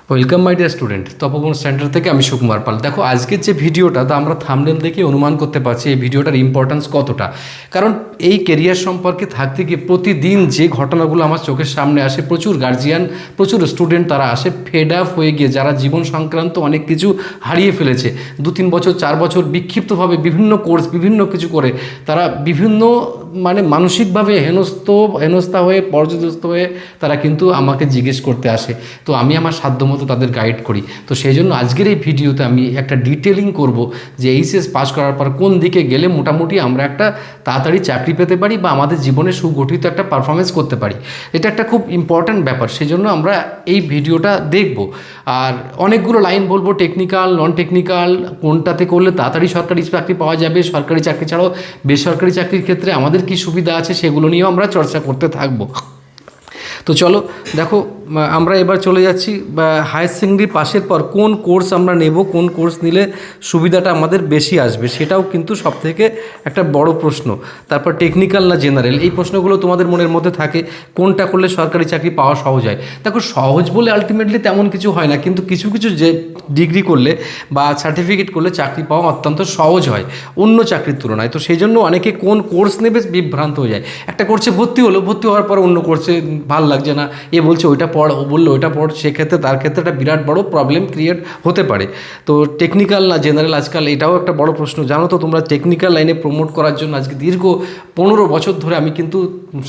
Welcome my dear student, Tapoban centre থেকে আমি সুকুমার পাল। দেখো, আজকের যে ভিডিওটা, তা আমরা থাম্বনেল দেখে অনুমান করতে পারছি এই ভিডিওটার ইম্পর্ট্যান্স কতটা। কারণ এই কেরিয়ার সম্পর্কে থাকতে গিয়ে প্রতিদিন যে ঘটনাগুলো আমার চোখের সামনে আসে, প্রচুর গার্জিয়ান, প্রচুর স্টুডেন্ট তারা আসে ফেড আপ হয়ে গিয়ে, যারা জীবন সংক্রান্ত অনেক কিছু হারিয়ে ফেলেছে, 2-3 বছর 4 বছর বিক্ষিপ্তভাবে বিভিন্ন কোর্স বিভিন্ন কিছু করে তারা বিভিন্ন মানসিকভাবে হেনস্থা হয়ে পর্যদস্ত হয়ে তারা কিন্তু আমাকে জিজ্ঞেস করতে আসে। তো আমি আমার সাধ্যমতো তাদের গাইড করি। তো সেই জন্য আজকের এই ভিডিওতে আমি একটা ডিটেলিং করব যে এইচএস পাস করার পর কোন দিকে গেলে মোটামুটি আমরা একটা তাড়াতাড়ি চাকরি পেতে পারি বা আমাদের জীবনে সুগঠিত একটা পারফরমেন্স করতে পারি। এটা একটা খুব ইম্পর্ট্যান্ট ব্যাপার, সেই জন্য আমরা এই ভিডিওটা দেখব। আর অনেকগুলো লাইন বলবো, টেকনিক্যাল, নন টেকনিক্যাল, কোনটাতে করলে তাড়াতাড়ি সরকারি চাকরি পাওয়া যাবে, সরকারি চাকরি ছাড়াও বেসরকারি চাকরির ক্ষেত্রে আমাদের কী সুবিধা আছে, সেগুলো নিয়েও আমরা চর্চা করতে থাকবো। তো চলো দেখো, আমরা এবার চলে যাচ্ছি হায়ার সেকেন্ডারি পাশের পর কোন কোর্স আমরা নেব, কোন কোর্স নিলে সুবিধাটা আমাদের বেশি আসবে, সেটাও কিন্তু সবথেকে একটা বড় প্রশ্ন। তারপর টেকনিক্যাল না জেনারেল, এই প্রশ্নগুলো তোমাদের মনের মধ্যে থাকে, কোনটা করলে সরকারি চাকরি পাওয়া সহজ হয়। দেখো, সহজ বলে আলটিমেটলি তেমন কিছু হয় না, কিন্তু কিছু কিছু যে ডিগ্রি করলে বা সার্টিফিকেট করলে চাকরি পাওয়া অত্যন্ত সহজ হয় অন্য চাকরির তুলনায়। তো সেই জন্য অনেকে কোন কোর্স নেবে বিভ্রান্ত হয়ে যায়। একটা কোর্সে ভর্তি হলো, ভর্তি হওয়ার পর অন্য কোর্সে ভালো লাগছে না, এ বলছে ওইটা পড়, ও বললো ওইটা পড়, সেক্ষেত্রে তার ক্ষেত্রে একটা বিরাট বড় প্রবলেম ক্রিয়েট হতে পারে। তো টেকনিক্যাল না জেনারেল, আজকাল এটাও একটা বড় প্রশ্ন। জানো তো তোমরা, টেকনিক্যাল লাইনে প্রমোট করার জন্য আজকে দীর্ঘ 15 বছর ধরে আমি কিন্তু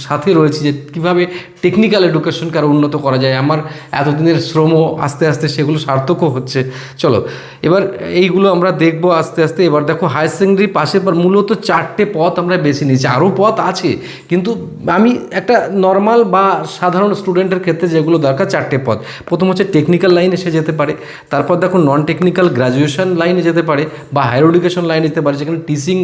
সাথে রয়েছি যে কীভাবে টেকনিক্যাল এডুকেশনকে আরও উন্নত করা যায়। আমার এতদিনের শ্রমও আস্তে আস্তে সেগুলো সার্থকও হচ্ছে। চলো এবার এইগুলো আমরা দেখবো আস্তে আস্তে। এবার দেখো, হায়ার সেকেন্ডারি পাশের পর মূলত 4টে পথ আমরা বেছে নিয়েছি, আরও পথ আছে, কিন্তু আমি একটা নর্মাল বা সাধারণ স্টুডেন্টের ক্ষেত্রে যেগুলো দরকার 4টে পথ। প্রথম হচ্ছে টেকনিক্যাল লাইনে সে যেতে পারে, তারপর দেখো নন টেকনিক্যাল গ্র্যাজুয়েশন লাইনে যেতে পারে বা হায়ার এডুকেশন লাইনে যেতে পারে, যেখানে টিচিং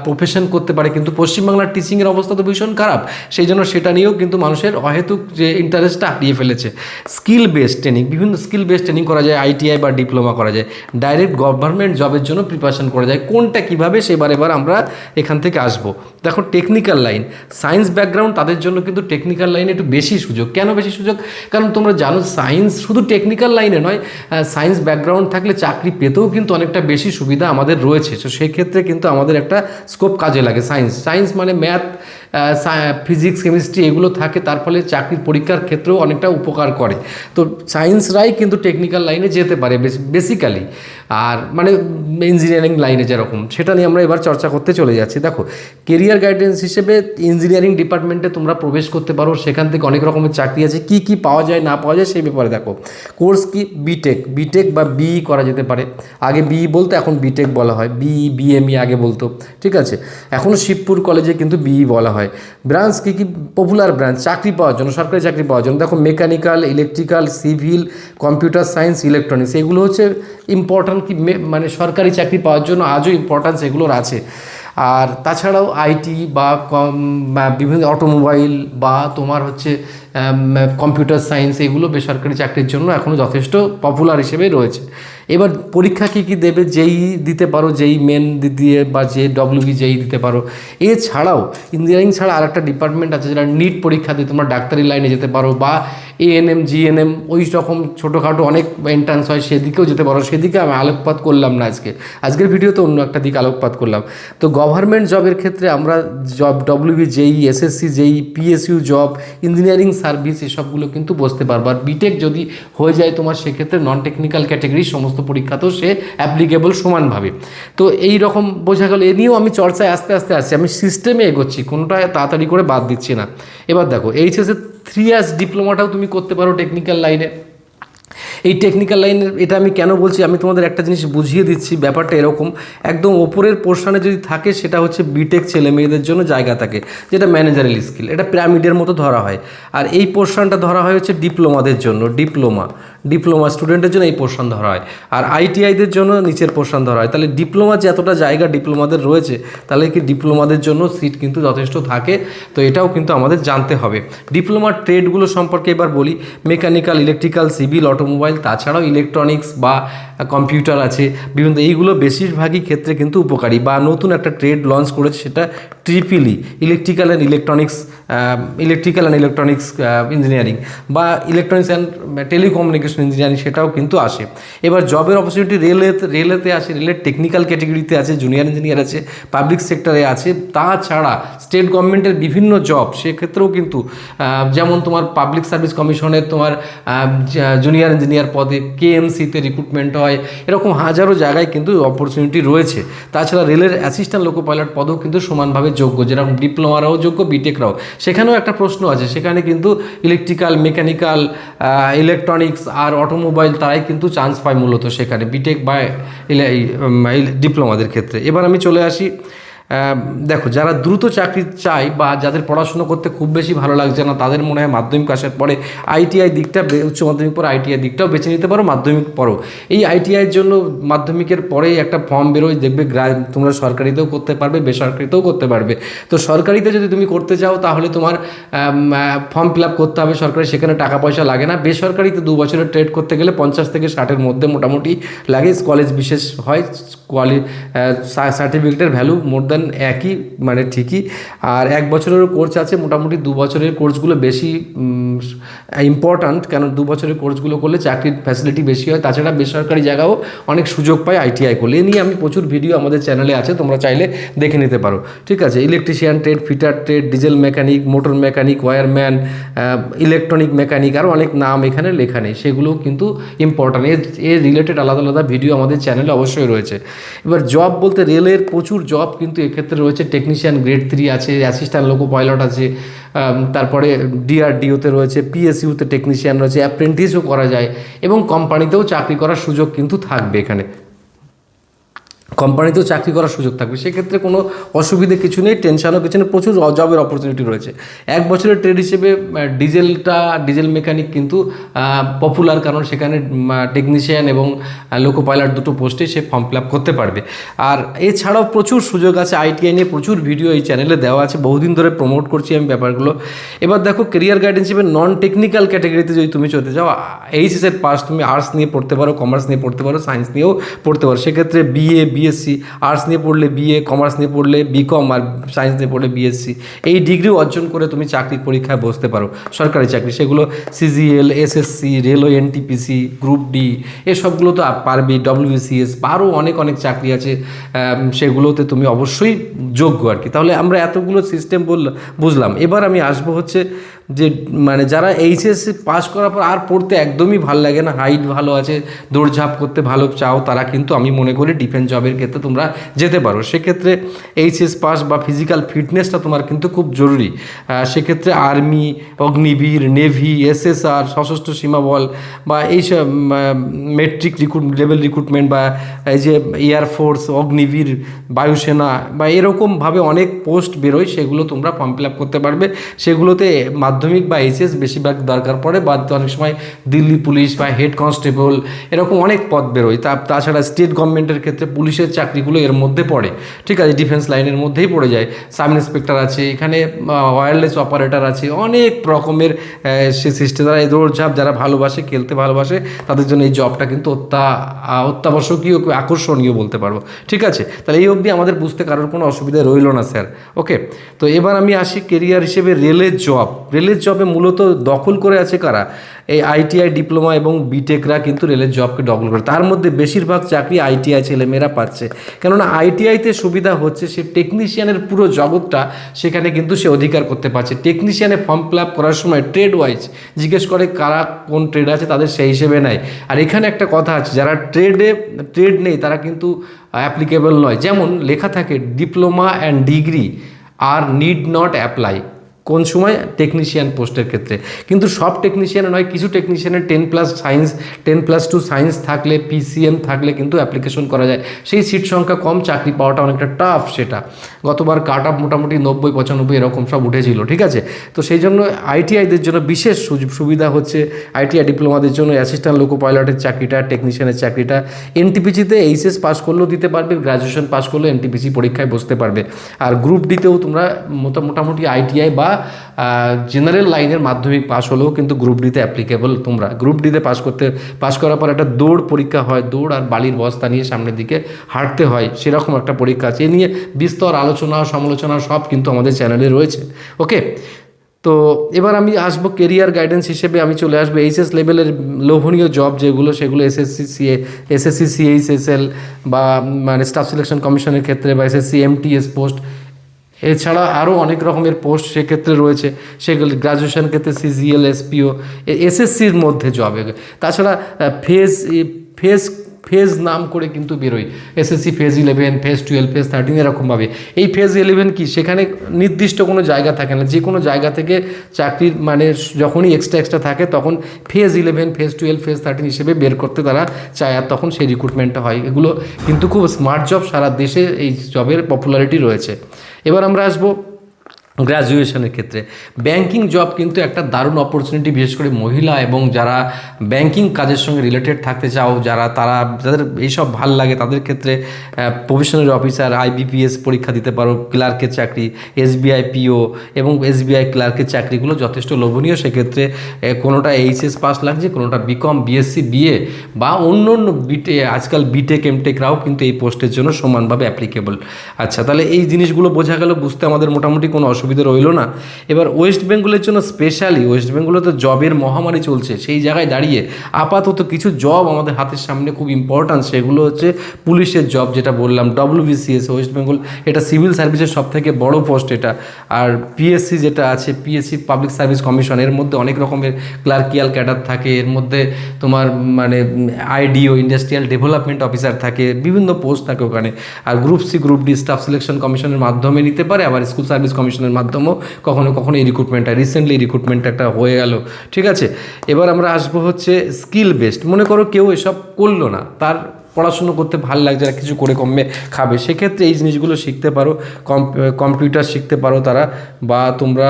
প্রফেশন করতে পারে। কিন্তু পশ্চিমবাংলার টিচিংয়ের অবস্থা তো ভীষণ খারাপ, সেই জন্য সেটা নিয়েও কিন্তু মানুষের অহেতুক যে ইন্টারেস্টটা হারিয়ে ফেলেছে। স্কিল বেসড ট্রেনিং, বিভিন্ন স্কিল বেসড ট্রেনিং করা যায়, আইটিআই বা ডিপ্লোমা করা যায়, ডাইরেক্ট গভর্নমেন্ট জবের জন্য প্রিপারেশন করা যায়। কোনটা কীভাবে, এবার আমরা এখান থেকে আসবো। দেখো, টেকনিক্যাল লাইন, সায়েন্স ব্যাকগ্রাউন্ড তাদের জন্য কিন্তু টেকনিক্যাল লাইনে একটু বেশি সুযোগ। কেন বেশি সুযোগ? কারণ তোমরা জানো, সায়েন্স শুধু টেকনিক্যাল লাইনে নয়, সায়েন্স ব্যাকগ্রাউন্ড থাকলে চাকরি পেতেও কিন্তু অনেকটা বেশি সুবিধা আমাদের রয়েছে। তো সেই ক্ষেত্রে কিন্তু আমাদের একটা স্কোপ কাজে লাগে। সায়েন্স মানে ম্যাথ, ফিজিক্স, কেমিস্ট্রি এগুলো থাকে, তার ফলে চাকরির পরীক্ষার ক্ষেত্রেও অনেকটা উপকার করে। তো সায়েন্সরাই কিন্তু টেকনিক্যাল লাইনে যেতে পারে বেসিক্যালি। আর ইঞ্জিনিয়ারিং লাইনে যেরকম, সেটা নিয়ে আমরা এবার চর্চা করতে চলে যাচ্ছি। দেখো, কেরিয়ার গাইডেন্স হিসেবে ইঞ্জিনিয়ারিং ডিপার্টমেন্টে তোমরা প্রবেশ করতে পারো, সেখান থেকে অনেক রকমের চাকরি আছে। কি কি পাওয়া যায় না পাওয়া যায় সেই ব্যাপারে দেখো। কোর্স কি? বিটেক বা বিই করা যেতে পারে। আগে বিই বলতো, এখন বিটেক বলা হয়। বিএমই আগে বলতো, ঠিক আছে। এখনও শিবপুর কলেজে কিন্তু বিই বলা হয়। ব্রাঞ্চ কী কী পপুলার ব্রাঞ্চ চাকরি পাওয়ার জন্য, সরকারি চাকরি পাওয়ার জন্য? দেখো, mechanical, electrical, civil, computer science, electronics, এগুলো হচ্ছে ইম্পর্ট্যান্ট কি সরকারি চাকরি পাওয়ার জন্য আজও ইম্পর্ট্যান্স এগুলোর আছে। আর তাছাড়াও আইটি বা বিভিন্ন অটোমোবাইল বা তোমার হচ্ছে কম্পিউটার সায়েন্স, এগুলো বেসরকারি চাকরির জন্য এখনও যথেষ্ট পপুলার হিসেবে রয়েছে। এবার পরীক্ষা কী কী দেবে? যেই দিতে পারো, যেই মেন দিয়ে বা যে ডব্লিউবি যেই দিতে পারো। এছাড়াও ইঞ্জিনিয়ারিং ছাড়া আর একটা ডিপার্টমেন্ট আছে যেটা নিট পরীক্ষা দিয়ে তোমরা ডাক্তারি লাইনে যেতে পারো, বা এএনএম, জিএনএম, ওই রকম ছোটোখাটো অনেক এন্ট্রান্স হয়, সেদিকেও যেতে পারো। সেদিকে আমি আলোকপাত করলাম না আজকের ভিডিওতে, অন্য একটা দিকে আলোকপাত করলাম। তো গভর্নমেন্ট জবের ক্ষেত্রে আমরা ডব্লিউবি যেই, এসএসসি যেই, পিএসইউ জব, ইঞ্জিনিয়ারিং সার্ভিস, এসবগুলো কিন্তু বসতে পারবো। আর বিটেক যদি হয়ে যায় তোমার, সেক্ষেত্রে নন টেকনিক্যাল ক্যাটাগরির সমস্ত পরীক্ষাতেও সে অ্যাপ্লিকেবল সমানভাবে। তো এই রকম বোঝা গেল। এ নিয়েও আমি চর্চায় আস্তে আস্তে আসছি, আমি সিস্টেমে এগোচ্ছি, কোনোটা তাড়াতাড়ি করে বাদ দিচ্ছি না। এবার দেখো, এইচএসে 3 ইয়ার্স ডিপ্লোমাটাও তুমি করতে পারো টেকনিক্যাল লাইনে। এই টেকনিক্যাল লাইনের এটা আমি কেন বলছি, আমি তোমাদের একটা জিনিস বুঝিয়ে দিচ্ছি। ব্যাপারটা এরকম, একদম ওপরের পোর্শনে যদি থাকে, সেটা হচ্ছে বিটেক ছেলে মেয়েদের জন্য জায়গা থাকে, যেটা ম্যানেজারাল স্কিল, এটা পিরামিডের মতো ধরা হয়। আর এই পোর্শনটা ধরা হয় হচ্ছে ডিপ্লোমাদের জন্য, ডিপ্লোমা স্টুডেন্টের জন্য এই পোর্শন ধরা হয়। আর আইটিআইদের জন্য নিচের পোর্শন ধরা হয়। তাহলে ডিপ্লোমা যে এতটা জায়গা ডিপ্লোমাদের রয়েছে, তাহলে কি ডিপ্লোমাদের জন্য সিট কিন্তু যথেষ্ট থাকে। তো এটাও কিন্তু আমাদের জানতে হবে। ডিপ্লোমার ট্রেডগুলো সম্পর্কে এবার বলি। Mechanical, electrical, civil, automobile, automobile, তাছাড়াও ইলেকট্রনিক্স বা কম্পিউটার আছে বিভিন্ন, এইগুলো বেশিরভাগই ক্ষেত্রে কিন্তু উপকারী। বা নতুন একটা ট্রেড লঞ্চ করেছে সেটা triple E, electrical and electronics engineering বা ইলেকট্রনিক্স অ্যান্ড টেলিকমিউনিকেশন ইঞ্জিনিয়ারিং, সেটাও কিন্তু আসে। এবার জবের অপরচুনিটি রেলেতে আসে, রেলের টেকনিক্যাল ক্যাটেগরিতে আছে, জুনিয়র ইঞ্জিনিয়ার আছে, পাবলিক সেক্টরে আছে। তাছাড়া স্টেট গভর্নমেন্টের বিভিন্ন জব সেক্ষেত্রেও কিন্তু যেমন তোমার পাবলিক সার্ভিস কমিশনের তোমার জুনিয়র ইঞ্জিনিয়ার পদে কেএমসিতে রিক্রুটমেন্ট হয়, এরকম হাজারো জায়গায় কিন্তু অপরচুনিটি রয়েছে। তাছাড়া রেলের অ্যাসিস্ট্যান্ট লোকো পাইলট পদও কিন্তু সমানভাবে যোগ্য, যেরকম ডিপ্লোমারাও যোগ্য, বিটেকরাও। সেখানেও একটা প্রশ্ন আছে, সেখানে কিন্তু ইলেকট্রিক্যাল, মেকানিক্যাল, ইলেকট্রনিক্স আর অটোমোবাইল তারাই কিন্তু চান্স পায় মূলত সেখানে, বিটেক বা ডিপ্লোমাদের ক্ষেত্রে। এবার আমি চলে আসি, দেখো যারা দ্রুত চাকরি চায় বা যাদের পড়াশুনো করতে খুব বেশি ভালো লাগছে না, তাদের মনে হয় মাধ্যমিক পাশের পরে আইটিআই দিকটা, উচ্চ মাধ্যমিক পরে আইটিআই দিকটাও বেছে নিতে পারো মাধ্যমিক পরেও। এই আইটিআইয়ের জন্য মাধ্যমিকের পরেই একটা ফর্ম বেরোয়, দেখবে তোমরা সরকারিতেও করতে পারবে, বেসরকারিতেও করতে পারবে। তো সরকারিতে যদি তুমি করতে চাও তাহলে তোমার ফর্ম ফিল আপ করতে হবে সরকারি, সেখানে টাকা পয়সা লাগে না। বেসরকারিতে 2 বছরের ট্রেড করতে গেলে 50 থেকে 60-এর মধ্যে মোটামুটি লাগে, কলেজ বিশেষ হয়, সার্টিফিকেটের ভ্যালু মোর দ্যান একই, মানে ঠিকই। আর 1 বছরেরও কোর্স আছে, মোটামুটি 2 বছরের কোর্সগুলো বেশি ইম্পর্ট্যান্ট, কেন 2 বছরের কোর্সগুলো করলে চাকরির ফ্যাসিলিটি বেশি হয়। তাছাড়া বেসরকারি জায়গাও অনেক সুযোগ পায় আইটিআই করলে। এ নিয়ে আমি প্রচুর ভিডিও আমাদের চ্যানেলে আছে, তোমরা চাইলে দেখে নিতে পারো, ঠিক আছে। Electrician trade, fitter trade, diesel mechanic, motor mechanic, wireman, electronic mechanic, আরও অনেক নাম এখানে লেখা নেই, সেগুলোও কিন্তু ইম্পর্ট্যান্ট। এর রিলেটেড আলাদা আলাদা ভিডিও আমাদের চ্যানেলে অবশ্যই রয়েছে। এবার জব বলতে রেলের প্রচুর জব কিন্তু এক্ষেত্রে রয়েছে। টেকনিশিয়ান গ্রেড 3 আছে, অ্যাসিস্ট্যান্ট লোকো পাইলট আছে, তারপরে ডিআরডিওতে রয়েছে, পিএসইউতে টেকনিশিয়ান রয়েছে, অ্যাপ্রেন্টিসও করা যায়, এবং কোম্পানিতেও চাকরি করার সুযোগ কিন্তু থাকবে এখানে, কোম্পানিতেও চাকরি করার সুযোগ থাকবে। সেক্ষেত্রে কোনো অসুবিধে কিছু নেই, টেনশনও কিছু নেই, প্রচুর জবের অপরচুনিটি রয়েছে। 1 বছরের ট্রেড হিসেবে ডিজেল মেকানিক কিন্তু পপুলার, কারণ সেখানে টেকনিশিয়ান এবং লোকো পাইলট দুটো পোস্টে সে ফর্ম ফিল আপ করতে পারবে। আর এছাড়াও প্রচুর সুযোগ আছে, আইটিআই নিয়ে প্রচুর ভিডিও এই চ্যানেলে দেওয়া আছে, বহুদিন ধরে প্রমোট করছি আমি ব্যাপারগুলো। এবার দেখো কেরিয়ার গাইডেন্স হিসেবে নন টেকনিক্যাল ক্যাটাগরিতে যদি তুমি চলতে চাও, এইচএসের পাস, তুমি আর্টস নিয়ে পড়তে পারো, কমার্স নিয়ে পড়তে পারো, সায়েন্স নিয়েও পড়তে পারো। সেক্ষেত্রে বিএসসি, আর্টস নিয়ে পড়লে বিএ, কমার্স নিয়ে পড়লে বিকম, আর সায়েন্স নিয়ে পড়লে বিএসসি, এই ডিগ্রি অর্জন করে তুমি চাকরির পরীক্ষায় বসতে পারো, সরকারি চাকরি। সেগুলো CGL, SSC, railway, NTPC, group D, এসবগুলো তো পারবে, ডব্লিউবিসিএস, আরও অনেক চাকরি আছে, সেগুলোতে তুমি অবশ্যই যোগ্য আর কি। তাহলে আমরা এতগুলো সিস্টেম বুঝলাম। এবার আমি আসবো হচ্ছে যে মানে যারা এইচএসসি পাস করার পর আর পড়তে একদমই ভালো লাগে না, হাইট ভালো আছে, দৌড়ঝাঁপ করতে ভালো চাও, তারা কিন্তু আমি মনে করি ডিফেন্স জবের ক্ষেত্রে তোমরা যেতে পারো। সেক্ষেত্রে এইচএস পাস বা ফিজিক্যাল ফিটনেসটা তোমার কিন্তু খুব জরুরি। সেক্ষেত্রে আর্মি, অগ্নিবীর, নেভি, এসএসআর, সশস্ত্র সীমা বল, বা এইসব মেট্রিক লেভেল রিক্রুটমেন্ট, বা এই যে এয়ারফোর্স, অগ্নিবীর, বায়ুসেনা, বা এরকমভাবে অনেক পোস্ট বেরোয়, সেগুলো তোমরা ফর্ম ফিল আপ করতে পারবে। সেগুলোতে মাধ্যমিক বা এইচএস বেশিরভাগ দরকার পড়ে, বা অনেক সময় দিল্লি পুলিশ বা হেড কনস্টেবল, এরকম অনেক পদ বেরোয়। তাছাড়া স্টেট গভর্নমেন্টের ক্ষেত্রে পুলিশের চাকরিগুলো এর মধ্যে পড়ে, ঠিক আছে, ডিফেন্স লাইনের মধ্যেই পড়ে যায়। সাব ইন্সপেক্টর আছে, এখানে ওয়্যারলেস অপারেটর আছে, অনেক রকমের সে সিস্টেম। যারা এই দৌড়ঝাঁপ যারা ভালোবাসে, খেলতে ভালোবাসে, তাদের জন্য এই জবটা কিন্তু অত্যাবশ্যকীয়, আকর্ষণীয় বলতে পারবো, ঠিক আছে। তাহলে এই অবধি আমাদের বুঝতে কারোর কোনো অসুবিধা রইল না স্যার, ওকে। তো এবার আমি আসি কেরিয়ার হিসেবে রেলের জব। রেলের জবে মূলত দখল করে আছে কারা? এই আইটিআই, ডিপ্লোমা এবং বিটেকরা কিন্তু রেলের জবকে দখল করে। তার মধ্যে বেশিরভাগ চাকরি আইটিআই ছেলেমেয়েরা পাচ্ছে, কেননা আইটিআইতে সুবিধা হচ্ছে সে টেকনিশিয়ানের পুরো জগৎটা সেখানে কিন্তু সে অধিকার করতে পারছে। টেকনিশিয়ানে ফর্ম ফিল আপ করার সময় ট্রেড ওয়াইজ জিজ্ঞেস করে কারা কোন ট্রেড আছে, তাদের সেই হিসেবে নেয়। আর এখানে একটা কথা আছে, যারা ট্রেড নেই তারা কিন্তু অ্যাপ্লিকেবল নয়। যেমন লেখা থাকে, diploma and degree are need not apply, কোন সময়? টেকনিশিয়ান পোস্টের ক্ষেত্রে। কিন্তু সব টেকনিশিয়ানে নয়, কিছু টেকনিশিয়ানের 10+2 সায়েন্স থাকলে, পিসিএম থাকলে কিন্তু অ্যাপ্লিকেশন করা যায়। সেই সিট সংখ্যা কম, চাকরি পাওয়াটা অনেকটা টাফ। সেটা গতবার কাট অফ মোটামুটি 90-95 এরকম সব উঠেছিল, ঠিক আছে। তো সেই জন্য আইটিআইদের জন্য বিশেষ সুবিধা হচ্ছে, আইটিআই ডিপ্লোমাদের জন্য অ্যাসিস্ট্যান্ট লোকো পাইলটের চাকরিটা, টেকনিশিয়ানের চাকরিটা। এনটিপিসিতে এইচএস পাস করলেও দিতে পারবে, গ্র্যাজুয়েশন পাস করলেও এনটিপিসি পরীক্ষায় বসতে পারবে। আর গ্রুপ ডিতেও তোমরা মোটামুটি আইটিআই বা জেনারেল লাইনের মাধ্যমিক পাস হলেও কিন্তু গ্রুপ ডিতে অ্যাপ্লিকেবল। তোমরা গ্রুপ ডিতে পাস করার পর একটা দৌড় পরীক্ষা হয়, দৌড় আর বালির বস্তা নিয়ে সামনের দিকে হাঁটতে হয়, সেরকম একটা পরীক্ষা আছে। এ নিয়ে বিস্তর আলোচনা সমালোচনা সব কিন্তু আমাদের চ্যানেলে রয়েছে। ওকে, তো এবার আমি আসবো কেরিয়ার গাইডেন্স হিসেবে, আমি চলে আসবো এইচএস লেভেলের লোভনীয় জব যেগুলো, সেগুলো এসএসসি সিএইচএসএল বা মানে স্টাফ সিলেকশন কমিশনের ক্ষেত্রে, বা এসএসসি এমটিএস পোস্ট, এছাড়া আরও অনেক রকমের পোস্ট সেক্ষেত্রে রয়েছে। সেগুলি গ্রাজুয়েশন ক্ষেত্রে সিজিএল এসপিও, এসএসসির মধ্যে জব। তাছাড়া ফেজ ফেজ ফেজ নাম করে কিন্তু বেরোয়, এসএসসি ফেজ 11, ফেজ 12, ফেজ 13 এরকমভাবে। এই ফেজ 11 কি, সেখানে নির্দিষ্ট কোনো জায়গা থাকে না, যে কোনো জায়গা থেকে চাকরির মানে যখনই এক্সট্রা থাকে তখন ফেজ 11, ফেজ 12, ফেজ 13 হিসেবে বের করতে তারা চায়, আর তখন সেই রিক্রুটমেন্টটা হয়। এগুলো কিন্তু খুব স্মার্ট জব, সারা দেশে এই জবের পপুলারিটি রয়েছে। এবার আমরা আসবো গ্র্যাজুয়েশনের ক্ষেত্রে। ব্যাংকিং জব কিন্তু একটা দারুণ অপরচুনিটি, বিশেষ করে মহিলা এবং যারা ব্যাংকিং কাজের সঙ্গে রিলেটেড থাকতে চাও, যাদের এইসব ভাল লাগে তাদের ক্ষেত্রে প্রফেশনাল অফিসার, আইবিপিএস পরীক্ষা দিতে পারো, ক্লার্কের চাকরি, এসবিআই পিও এবং এসবিআই ক্লার্কের চাকরিগুলো যথেষ্ট লোভনীয়। সেক্ষেত্রে কোনোটা এইচএস পাস লাগছে, কোনোটা বিকম, বিএসসি, বিএ বা অন্য অন্য আজকাল বিটেক এমটেকরাও কিন্তু এই পোস্টের জন্য সমানভাবে অ্যাপ্লিকেবল। আচ্ছা, তাহলে এই জিনিসগুলো বোঝা গেল, বুঝতে আমাদের মোটামুটি কোনো অসুবিধা রইল না। এবার ওয়েস্ট বেঙ্গলের জন্য স্পেশালি, ওয়েস্ট বেঙ্গলে তো জবের মহামারী চলছে, সেই জায়গায় দাঁড়িয়ে আপাতত কিছু জব আমাদের হাতের সামনে খুব ইম্পর্ট্যান্ট। সেগুলো হচ্ছে পুলিশের জব, যেটা বললাম ডব্লিউবিসিএস ওয়েস্ট বেঙ্গল, এটা সিভিল সার্ভিসের সব থেকে বড় পোস্ট এটা। আর পিএসসি যেটা আছে, পিএসসি পাবলিক সার্ভিস কমিশন, এর মধ্যে অনেক রকমের ক্লার্কিয়াল ক্যাডার থাকে, এর মধ্যে তোমার মানে আইডিও, ইন্ডাস্ট্রিয়াল ডেভেলপমেন্ট অফিসার থাকে, বিভিন্ন পোস্ট থাকে ওখানে। আর group C, group D staff selection কমিশনের মাধ্যমে নিতে পারে, আবার স্কুল সার্ভিস কমিশনের মাধ্যমেও কখনো কখনো এই রিক্রুটমেন্টটা, রিসেন্টলি রিক্রুটমেন্ট একটা হয়ে গেল। ঠিক আছে, এবার আমরা আসবো হচ্ছে স্কিল বেসড। মনে করো কেউ এসব করলো না, তার পড়াশুনো করতে ভালো লাগছে না, কিছু করে কমে খাবে, সেক্ষেত্রে এই জিনিসগুলো শিখতে পারো। কম্পিউটার শিখতে পারো তারা, বা তোমরা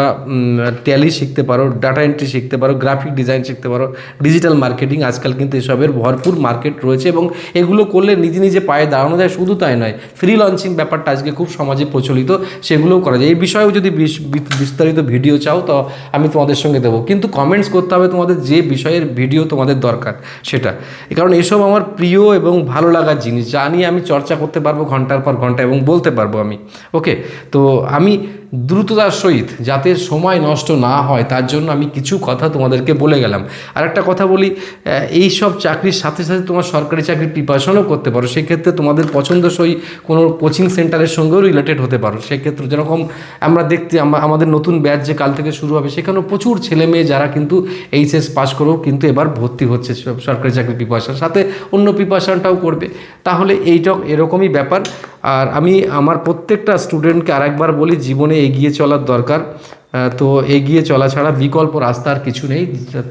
ট্যালি শিখতে পারো, ডাটা এন্ট্রি শিখতে পারো, গ্রাফিক ডিজাইন শিখতে পারো, ডিজিটাল মার্কেটিং। আজকাল কিন্তু এসবের ভরপুর মার্কেট রয়েছে এবং এগুলো করলে নিজে নিজে পায়ে দাঁড়ানো যায়। শুধু তাই নয়, ফ্রি লঞ্চিং ব্যাপারটা আজকে খুব সমাজে প্রচলিত, সেগুলোও করা যায়। এই বিষয়েও যদি বিস্তারিত ভিডিও চাও তো আমি তোমাদের সঙ্গে দেবো, কিন্তু কমেন্টস করতে হবে তোমাদের যে বিষয়ের ভিডিও তোমাদের দরকার সেটা, কারণ এসব আমার প্রিয় এবং ভালো লাগার জিনিস, যা নিয়ে আমি চর্চা করতে পারবো ঘন্টার পর ঘন্টা এবং বলতে পারবো আমি। ওকে, তো আমি দ্রুততার সহিত যাতে সময় নষ্ট না হয় তার জন্য আমি কিছু কথা তোমাদেরকে বলে গেলাম। আর একটা কথা বলি, এই সব চাকরির সাথে সাথে তোমার সরকারি চাকরির প্রিপারেশনও করতে পারো। সেক্ষেত্রে তোমাদের পছন্দসই কোনো কোচিং সেন্টারের সঙ্গেও রিলেটেড হতে পারো। সেক্ষেত্রে যেরকম আমরা দেখতে, আমাদের নতুন ব্যাচ যে কাল থেকে শুরু হবে, সেখানেও প্রচুর ছেলে মেয়ে যারা কিন্তু এইচএস পাস করেও কিন্তু এবার ভর্তি হচ্ছে সরকারি চাকরির প্রিপারেশন, সাথে অন্য প্রিপারেশনটাও করবে। তাহলে এরকমই ব্যাপার। আর আমি আমার প্রত্যেকটা স্টুডেন্টকে আরেকবার বলি, জীবনে এগিয়ে চলার দরকার। তো এগিয়ে চলা ছাড়া বিকল্প রাস্তা আর কিছু নেই,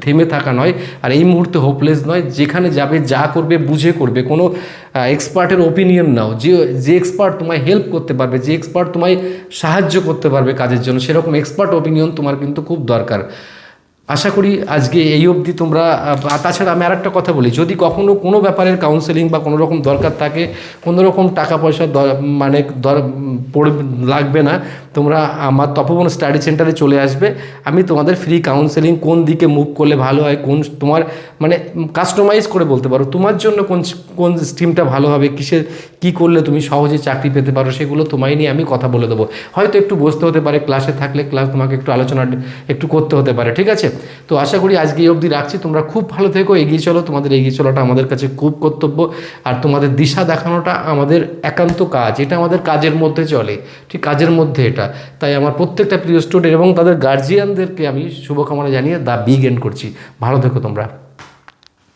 থেমে থাকা নয়, আর এই মুহূর্তে হোপলেস নয়। যেখানে যাবে যা করবে বুঝে করবে, কোনো এক্সপার্টের ওপিনিয়ন নাও। যে এক্সপার্ট তোমায় হেল্প করতে পারবে, যে এক্সপার্ট তোমায় সাহায্য করতে পারবে কাজের জন্য, সেরকম এক্সপার্ট ওপিনিয়ন তোমার কিন্তু খুব দরকার। আশা করি আজকে এই অবধি তোমরা। তাছাড়া আমি আরেকটা কথা বলি, যদি কখনও কোনো ব্যাপারের কাউন্সেলিং বা কোনো রকম দরকার থাকে, কোনো রকম টাকা পয়সা মানে লাগবে না, তোমরা আমার তপবন স্টাডি সেন্টারে চলে আসবে। আমি তোমাদের ফ্রি কাউন্সেলিং, কোন দিকে মুভ করলে ভালো হয়, কোন তোমার মানে কাস্টমাইজ করে বলতে পারো তোমার জন্য কোন স্ট্রিমটা ভালো হবে, কী করলে তুমি সহজে চাকরি পেতে পারো, সেগুলো তোমায় নিয়ে আমি কথা বলে দেবো। হয়তো একটু বসতে হতে পারে, ক্লাসে থাকলে তোমাকে একটু আলোচনা একটু করতে হতে পারে। ঠিক আছে, তো আশা করি আজকে এই অবধি রাখছি। তোমরা খুব ভালো থেকো, এগিয়ে চলো। তোমাদের এগিয়ে চলাটা আমাদের কাছে খুব কর্তব্য, আর তোমাদের দিশা দেখানোটা আমাদের একান্ত কাজ। এটা আমাদের কাজের মধ্যে চলে, ঠিক কাজের মধ্যে এটা। তাই আমার প্রত্যেকটা প্রিয় স্টুডেন্ট এবং তাদের গার্জিয়ানদেরকে আমি শুভকামনা জানিয়ে বিগ এন্ড করছি। ভালো থেকো তোমরা।